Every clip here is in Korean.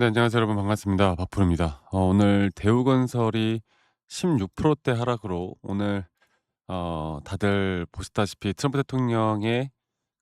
네, 안녕하세요 여러분. 반갑습니다. 바풀입니다. 오늘 대우건설이 16%대 하락으로 오늘 다들 보시다시피 트럼프 대통령의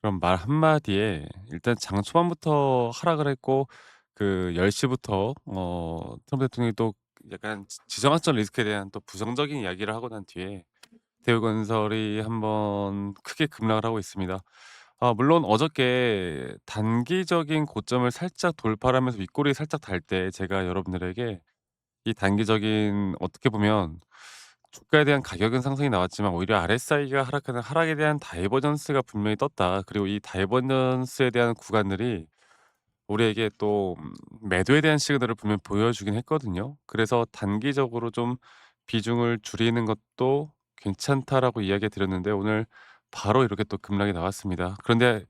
그런 말 한마디에 일단 장 초반부터 하락을 했고, 그 10 시부터 트럼프 대통령이 또 약간 지정학적 리스크에 대한 또 부정적인 이야기를 하고 난 뒤에 대우건설이 한번 크게 급락을 하고 있습니다. 물론 어저께 단기적인 고점을 살짝 돌파를 하면서 윗꼬리 살짝 달 때 제가 여러분들에게 이 단기적인, 어떻게 보면 주가에 대한 가격은 상승이 나왔지만 오히려 RSI가 하락하는 하락에 대한 다이버전스가 분명히 떴다. 그리고 이 다이버전스에 대한 구간들이 우리에게 또 매도에 대한 시그널을 분명히 보여주긴 했거든요. 그래서 단기적으로 좀 비중을 줄이는 것도 괜찮다라고 이야기 드렸는데, 오늘 바로 이렇게 또 급락이 나왔습니다. 그런데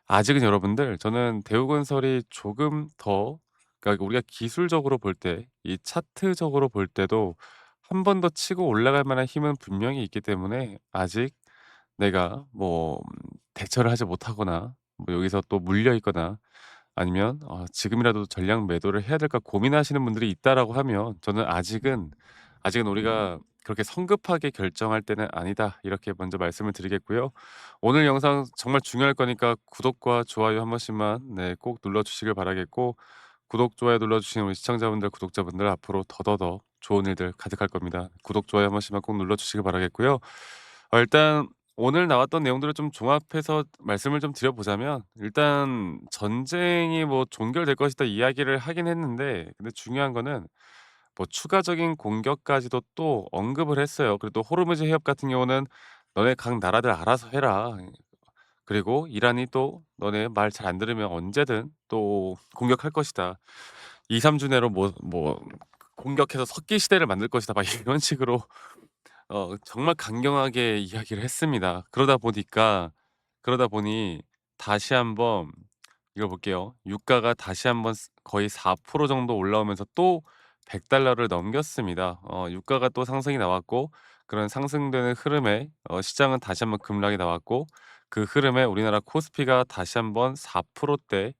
아직은 여러분들, 저는 대우건설이 조금 더, 그러니까 우리가 기술적으로 볼 때, 이 차트적으로 볼 때도 한 번 더 치고 올라갈 만한 힘은 분명히 있기 때문에, 아직 내가 뭐 대처를 하지 못하거나 뭐 여기서 또 물려 있거나 아니면 지금이라도 전량 매도를 해야 될까 고민하시는 분들이 있다라고 하면, 저는 아직은 우리가 그렇게 성급하게 결정할 때는 아니다, 이렇게 먼저 말씀을 드리겠고요. 오늘 영상 정말 중요할 거니까 구독과 좋아요 한 번씩만 꼭 눌러 주시길 바라겠고, 구독 좋아요 눌러 주시는 우리 시청자분들, 구독자분들 앞으로 더더더 좋은 일들 가득할 겁니다. 구독 좋아요 한 번씩만 꼭 눌러 주시길 바라겠고요. 일단 오늘 나왔던 내용들을 좀 종합해서 말씀을 좀 드려보자면, 일단 전쟁이 뭐 종결될 것이다 이야기를 하긴 했는데, 근데 중요한 거는 뭐 추가적인 공격까지도 또 언급을 했어요. 그리고 또 호르무즈 해협 같은 경우는 "너네 각 나라들 알아서 해라." 그리고 "이란이 또 너네 말 잘 안 들으면 언제든 또 공격할 것이다. 2-3주 내로 뭐 공격해서 석기 시대를 만들 것이다." 막 이런 식으로 정말 강경하게 이야기를 했습니다. 그러다 보니 다시 한번 이거 볼게요. 유가가 다시 한번 거의 4% 정도 올라오면서 또 $100를 넘겼습니다. 유가가 또 상승이 나왔고, 그런 상승되는 흐름에 시장은 다시 한번 급락이 나왔고, 그 흐름에 우리나라 코스피가 다시 한번 4%대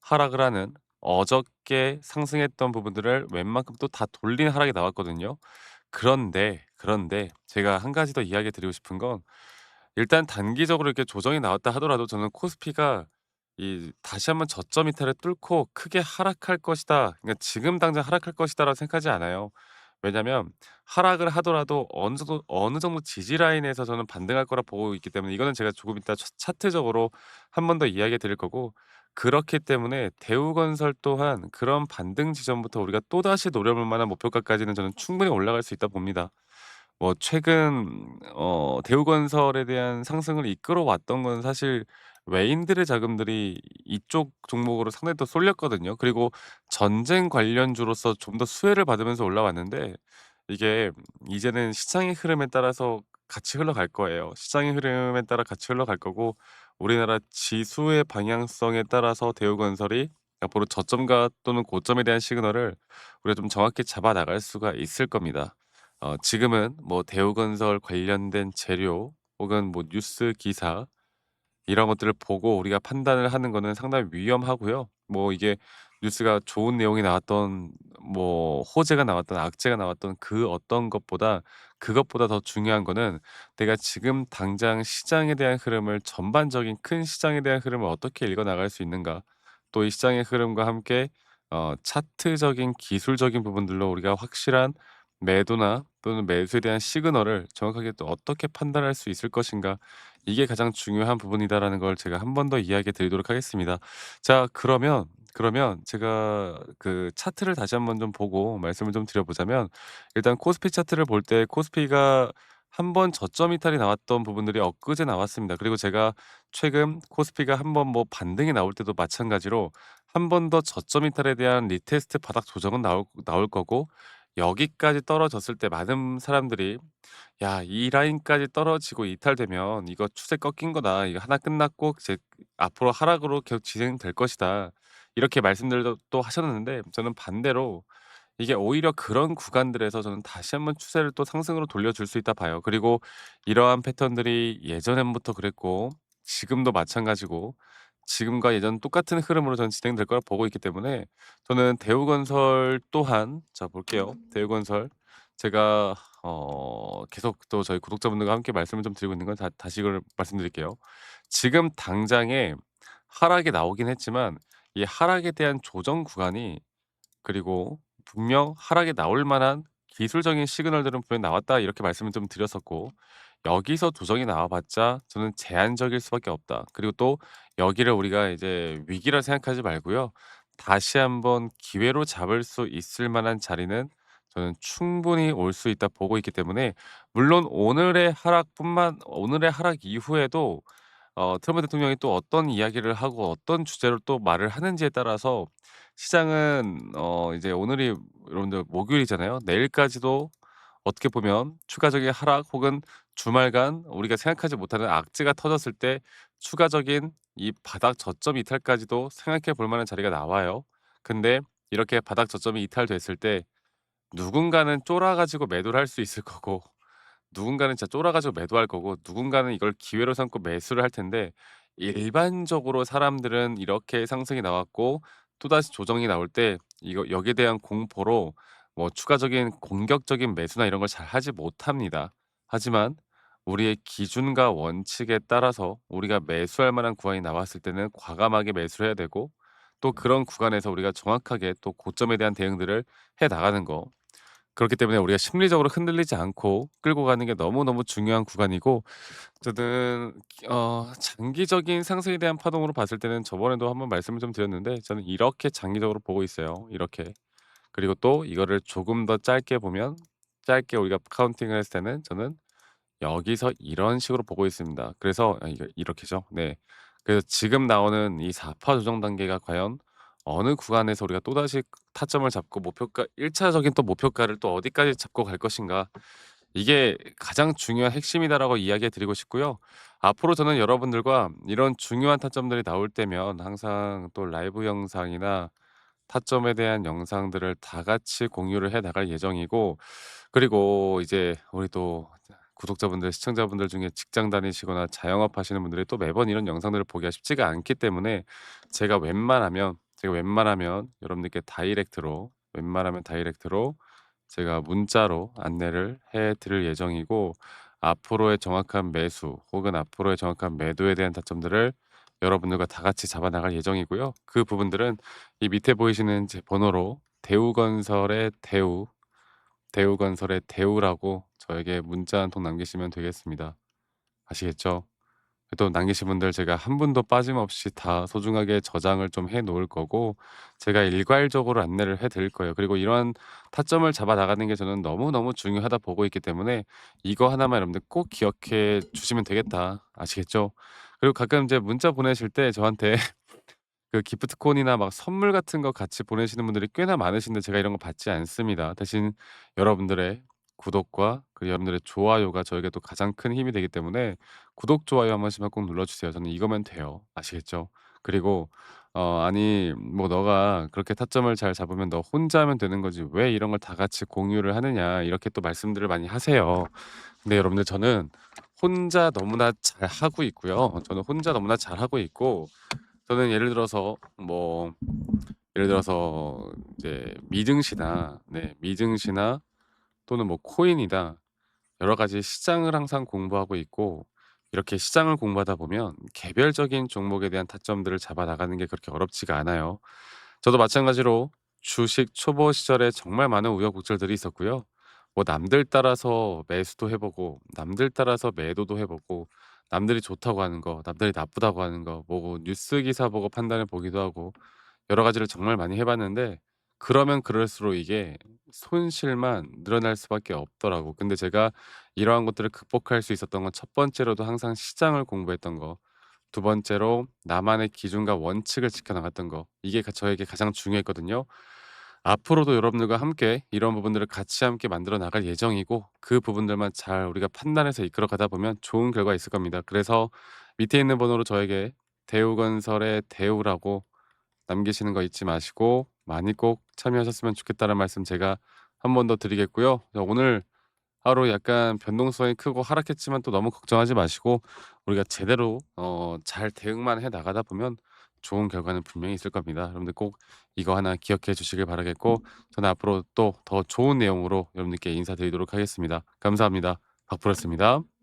하락을 하는, 어저께 상승했던 부분들을 웬만큼 또 다 돌린 하락이 나왔거든요. 그런데 제가 한 가지 더 이야기 드리고 싶은 건, 일단 단기적으로 이렇게 조정이 나왔다 하더라도 저는 코스피가 이 다시 한번 저점 이탈을 뚫고 크게 하락할 것이다, 그러니까 지금 당장 하락할 것이다라고 생각하지 않아요. 왜냐면 하락을 하더라도 어느 정도 지지 라인에서 저는 반등할 거라 보고 있기 때문에, 이거는 제가 조금 이따 차트적으로 한 번 더 이야기 드릴 거고, 그렇기 때문에 대우건설 또한 그런 반등 지점부터 우리가 또다시 노려볼 만한 목표가까지는 저는 충분히 올라갈 수 있다 봅니다. 뭐 최근 대우건설에 대한 상승을 이끌어 왔던 건 사실 외인들의 자금들이 이쪽 종목으로 상당히 또 쏠렸거든요. 그리고 전쟁 관련주로서 좀 더 수혜를 받으면서 올라왔는데, 이게 이제는 시장의 흐름에 따라서 같이 흘러갈 거예요. 시장의 흐름에 따라 같이 흘러갈 거고, 우리나라 지수의 방향성에 따라서 대우건설이 앞으로 저점과 또는 고점에 대한 시그널을 우리가 좀 정확히 잡아 나갈 수가 있을 겁니다. 지금은 뭐 대우건설 관련된 재료 혹은 뭐 뉴스 기사, 이런 것들을 보고 우리가 판단을 하는 거는 상당히 위험하고요. 뭐 이게 뉴스가 좋은 내용이 나왔던, 뭐 호재가 나왔던 악재가 나왔던 그 어떤 것보다, 그것보다 더 중요한 거는 내가 지금 당장 시장에 대한 흐름을, 전반적인 큰 시장에 대한 흐름을 어떻게 읽어 나갈 수 있는가. 또 이 시장의 흐름과 함께 차트적인 기술적인 부분들로 우리가 확실한 매도나 또는 매수에 대한 시그널을 정확하게 또 어떻게 판단할 수 있을 것인가. 이게 가장 중요한 부분이다라는 걸 제가 한 번 더 이야기해 드리도록 하겠습니다. 자, 그러면 제가 그 차트를 다시 한번 좀 보고 말씀을 좀 드려보자면, 일단 코스피 차트를 볼 때 코스피가 한 번 저점 이탈이 나왔던 부분들이 엊그제 나왔습니다. 그리고 제가 최근 코스피가 한번 뭐 반등이 나올 때도 마찬가지로 한 번 더 저점 이탈에 대한 리테스트 바닥 조정은 나올 거고, 여기까지 떨어졌을 때 많은 사람들이 "야, 이 라인까지 떨어지고 이탈되면 이거 추세 꺾인 거다. 이거 하나 끝났고 이제 앞으로 하락으로 계속 진행될 것이다." 이렇게 말씀들도 또 하셨는데, 저는 반대로 이게 오히려 그런 구간들에서 저는 다시 한번 추세를 또 상승으로 돌려줄 수 있다 봐요. 그리고 이러한 패턴들이 예전부터 그랬고 지금도 마찬가지고, 지금과 예전 똑같은 흐름으로 저는 진행될 거라 보고 있기 때문에 저는 대우건설 또한 자 볼게요. 대우건설 제가 계속 또 저희 구독자분들과 함께 말씀을 좀 드리고 있는 건 다시 이걸 말씀드릴게요. 지금 당장에 하락이 나오긴 했지만 이 하락에 대한 조정 구간이 그리고 분명 하락이 나올 만한 기술적인 시그널들은 분명히 나왔다 이렇게 말씀을 좀 드렸었고 여기서 조정이 나와 봤자 저는 제한적일 수밖에 없다. 그리고 또 여기를 우리가 이제 위기라 생각하지 말고요. 다시 한번 기회로 잡을 수 있을 만한 자리는 저는 충분히 올 수 있다 보고 있기 때문에 물론 오늘의 하락 이후에도 트럼프 대통령이 또 어떤 이야기를 하고 어떤 주제로 또 말을 하는지에 따라서 시장은 이제 오늘이 여러분들 목요일이잖아요. 내일까지도 어떻게 보면 추가적인 하락 혹은 주말간 우리가 생각하지 못하는 악재가 터졌을 때 추가적인 이 바닥 저점 이탈까지도 생각해 볼 만한 자리가 나와요. 근데 이렇게 바닥 저점이 이탈됐을 때 누군가는 쫄아 가지고 매도를 할 수 있을 거고 누군가는 진짜 쫄아 가지고 매도할 거고 누군가는 이걸 기회로 삼고 매수를 할 텐데 일반적으로 사람들은 이렇게 상승이 나왔고 또다시 조정이 나올 때 이거 여기에 대한 공포로 뭐 추가적인 공격적인 매수나 이런 걸 잘 하지 못합니다. 하지만 우리의 기준과 원칙에 따라서 우리가 매수할 만한 구간이 나왔을 때는 과감하게 매수를 해야 되고 또 그런 구간에서 우리가 정확하게 또 고점에 대한 대응들을 해 나가는 거 그렇기 때문에 우리가 심리적으로 흔들리지 않고 끌고 가는 게 너무너무 중요한 구간이고 저는 장기적인 상승에 대한 파동으로 봤을 때는 저번에도 한번 말씀을 좀 드렸는데 저는 이렇게 장기적으로 보고 있어요. 이렇게. 그리고 또 이거를 조금 더 짧게 보면 짧게 우리가 카운팅을 했을 때는 저는 여기서 이런 식으로 보고 있습니다. 그래서 이거 이렇게죠. 네. 그래서 지금 나오는 이 4파 조정 단계가 과연 어느 구간에서 우리가 또다시 타점을 잡고 목표가 1 차적인 또 목표가를 또 어디까지 잡고 갈 것인가. 이게 가장 중요한 핵심이다라고 이야기해 드리고 싶고요. 앞으로 저는 여러분들과 이런 중요한 타점들이 나올 때면 항상 또 라이브 영상이나 타점에 대한 영상들을 다 같이 공유를 해 나갈 예정이고 그리고 이제 우리 또 구독자분들, 시청자분들 중에 직장 다니시거나 자영업 하시는 분들이 또 매번 이런 영상들을 보기가 쉽지가 않기 때문에 제가 웬만하면 여러분들께 다이렉트로 제가 문자로 안내를 해 드릴 예정이고 앞으로의 정확한 매수 혹은 앞으로의 정확한 매도에 대한 타점들을 여러분들과 다 같이 잡아 나갈 예정이고요. 그 부분들은 이 밑에 보이시는 제 번호로 대우건설의 대우라고 저에게 문자 한 통 남기시면 되겠습니다. 아시겠죠? 또 남기신 분들 제가 한 분도 빠짐없이 다 소중하게 저장을 좀 해 놓을 거고 제가 일괄적으로 안내를 해 드릴 거예요. 그리고 이러한 타점을 잡아 나가는 게 저는 너무너무 중요하다 보고 있기 때문에 이거 하나만 여러분들 꼭 기억해 주시면 되겠다. 아시겠죠? 그리고 가끔 이제 문자 보내실 때 저한테 그 기프트콘이나 막 선물 같은 거 같이 보내시는 분들이 꽤나 많으신데 제가 이런 거 받지 않습니다. 대신 여러분들의 구독과 그 여러분들의 좋아요가 저에게 또 가장 큰 힘이 되기 때문에 구독, 좋아요 한 번씩만 꼭 눌러 주세요. 저는 이거면 돼요. 아시겠죠? 그리고 "아니 뭐 너가 그렇게 타점을 잘 잡으면 너 혼자 하면 되는 거지 왜 이런 걸 다 같이 공유를 하느냐." 이렇게 또 말씀들을 많이 하세요. 근데 여러분들 저는 혼자 너무나 잘하고 있고요. 저는 혼자 너무나 잘하고 있고 저는 예를 들어서 이제 미증시나 또는 뭐 코인이다 여러 가지 시장을 항상 공부하고 있고 이렇게 시장을 공부하다 보면 개별적인 종목에 대한 타점들을 잡아 나가는 게 그렇게 어렵지가 않아요. 저도 마찬가지로 주식 초보 시절에 정말 많은 우여곡절들이 있었고요. 뭐 남들 따라서 매수도 해 보고 남들 따라서 매도도 해 보고 남들이 좋다고 하는 거, 남들이 나쁘다고 하는 거, 뭐 뉴스 기사 보고 판단해 보기도 하고 여러 가지를 정말 많이 해 봤는데 그러면 그럴수록 이게 손실만 늘어날 수밖에 없더라고. 근데 제가 이러한 것들을 극복할 수 있었던 건 첫 번째로도 항상 시장을 공부했던 거, 두 번째로 나만의 기준과 원칙을 지켜 나갔던 거. 이게 저에게 가장 중요했거든요. 앞으로도 여러분들과 함께 이런 부분들을 같이 함께 만들어 나갈 예정이고 그 부분들만 잘 우리가 판단해서 이끌어 가다 보면 좋은 결과 있을 겁니다. 그래서 밑에 있는 번호로 저에게 대우건설의 대우라고 남기시는 거 잊지 마시고 많이 꼭 참여하셨으면 좋겠다는 말씀 제가 한 번 더 드리겠고요. 오늘 하루 약간 변동성이 크고 하락했지만 또 너무 걱정하지 마시고 우리가 제대로 잘 대응만 해 나가다 보면 좋은 결과는 분명히 있을 겁니다. 여러분들 꼭 이거 하나 기억해 주시길 바라겠고 저는 앞으로 또 더 좋은 내용으로 여러분들께 인사드리도록 하겠습니다. 감사합니다. 박프로였습니다.